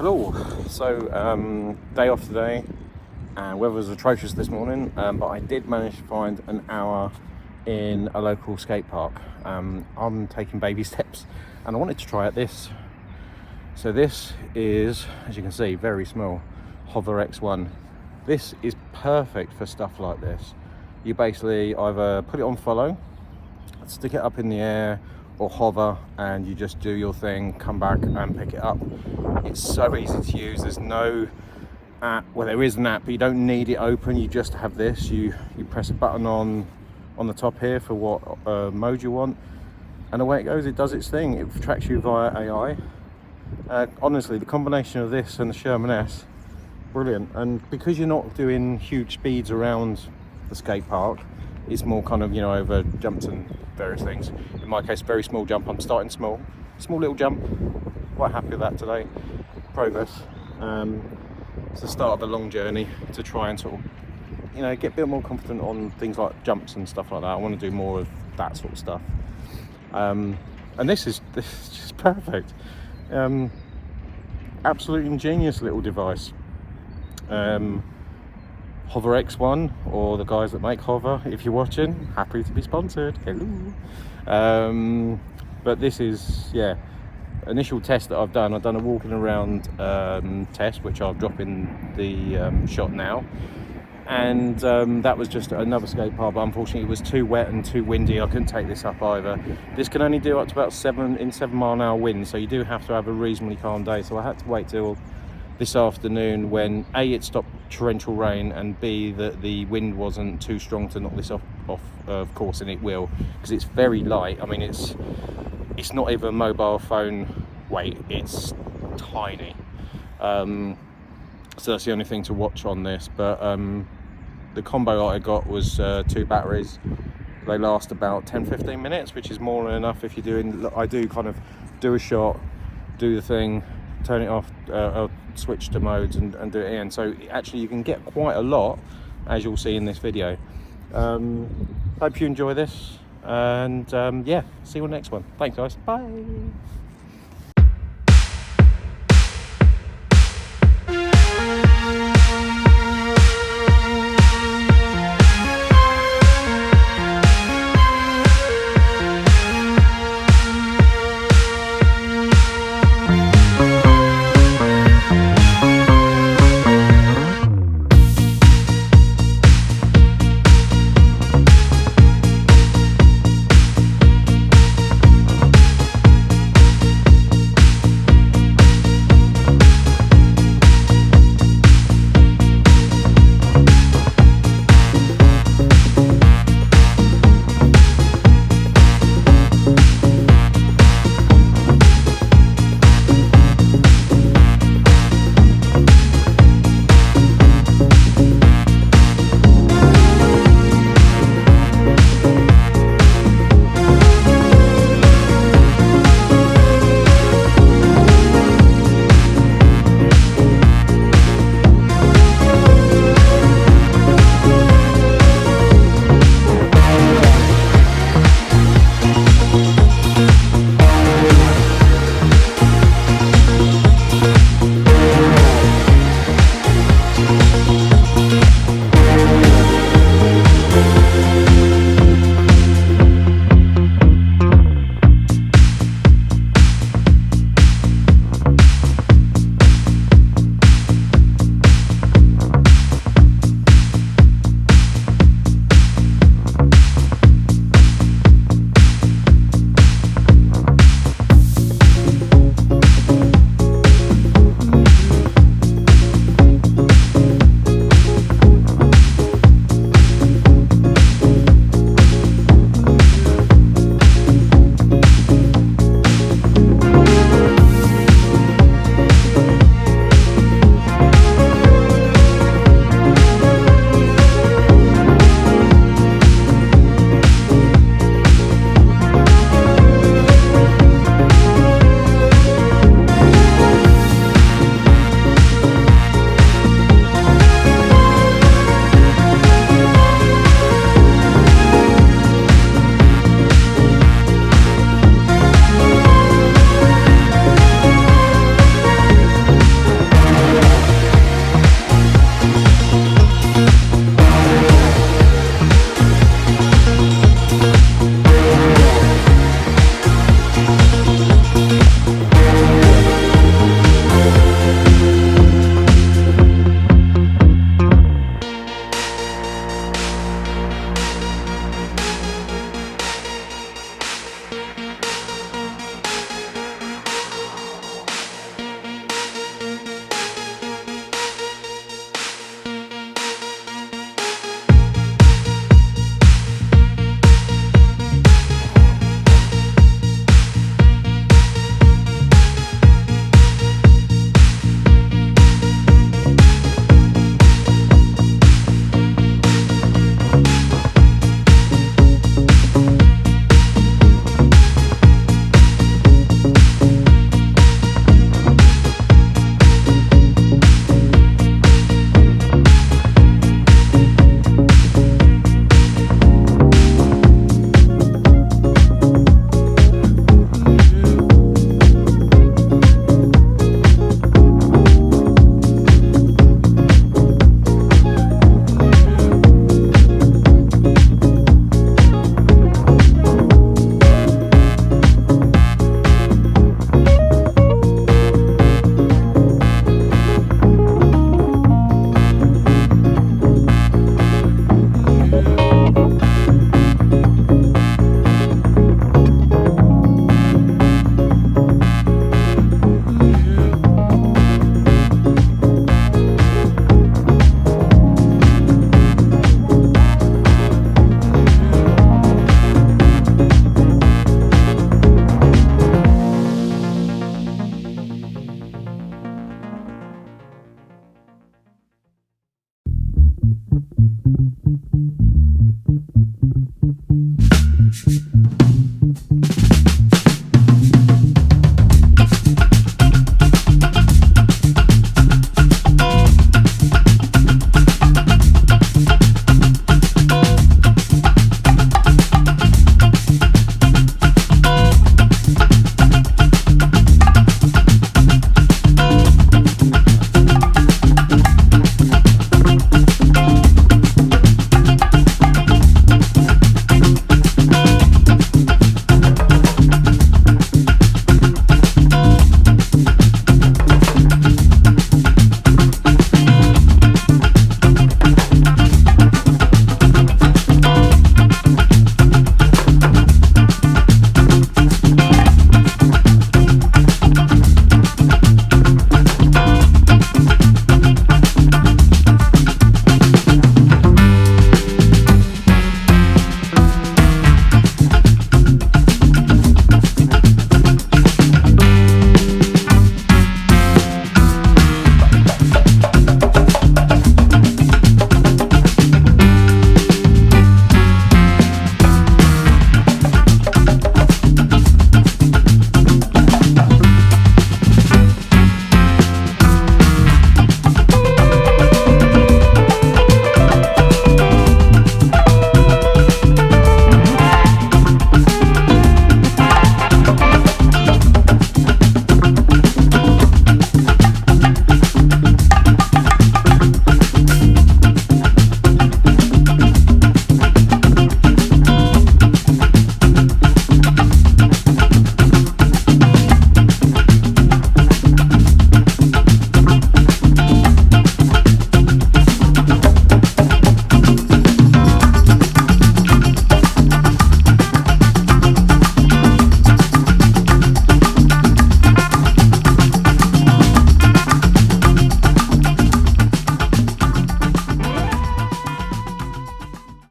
Hello. So day off today, and weather was atrocious this morning, but I did manage to find an hour in a local skate park. I'm taking baby steps, and I wanted to try out this. So this is, as you can see, very small HoverX1. This is perfect for stuff like this. You basically either put it on follow, stick it up in the air, or hover, and you just do your thing, come back and pick it up. It's so easy to use. There's no app, well there is an app, but you don't need it open. You just have this, you press a button on the top here for what mode you want, and away it goes. It does its thing. It tracks you via AI. Honestly, the combination of this and the Sherman S, brilliant. And because you're not doing huge speeds around the skate park, it's more kind of, you know, over jumps and various things. In my case, very small jump. I'm starting small little jump. Quite happy with that today. Progress. It's the start of a long journey to try and sort of, you know, get a bit more confident on things like jumps and stuff like that. I want to do more of that sort of stuff. And this is just perfect. Absolutely ingenious little device. HoverX1, or the guys that make Hover, if you're watching, happy to be sponsored. Hello. But this is, yeah, initial test that I've done a walking around test, which I'll drop in the shot now, and that was just another skate park, but unfortunately it was too wet and too windy. I couldn't take this up either. This can only do up to about 7 mile-an-hour wind, so you do have to have a reasonably calm day. So I had to wait till this afternoon when A, it stopped torrential rain, and B, that the wind wasn't too strong to knock this off of course, and it will, because it's very light. I mean, it's not even mobile phone weight, it's tiny. So that's the only thing to watch on this. But the combo that I got was 2 batteries. They last about 10-15 minutes, which is more than enough if you're doing, I do kind of do a shot, do the thing, turn it off, switch to modes and do it in. So actually you can get quite a lot, as you'll see in this video. Hope you enjoy this, and yeah, see you on the next one. Thanks guys, bye.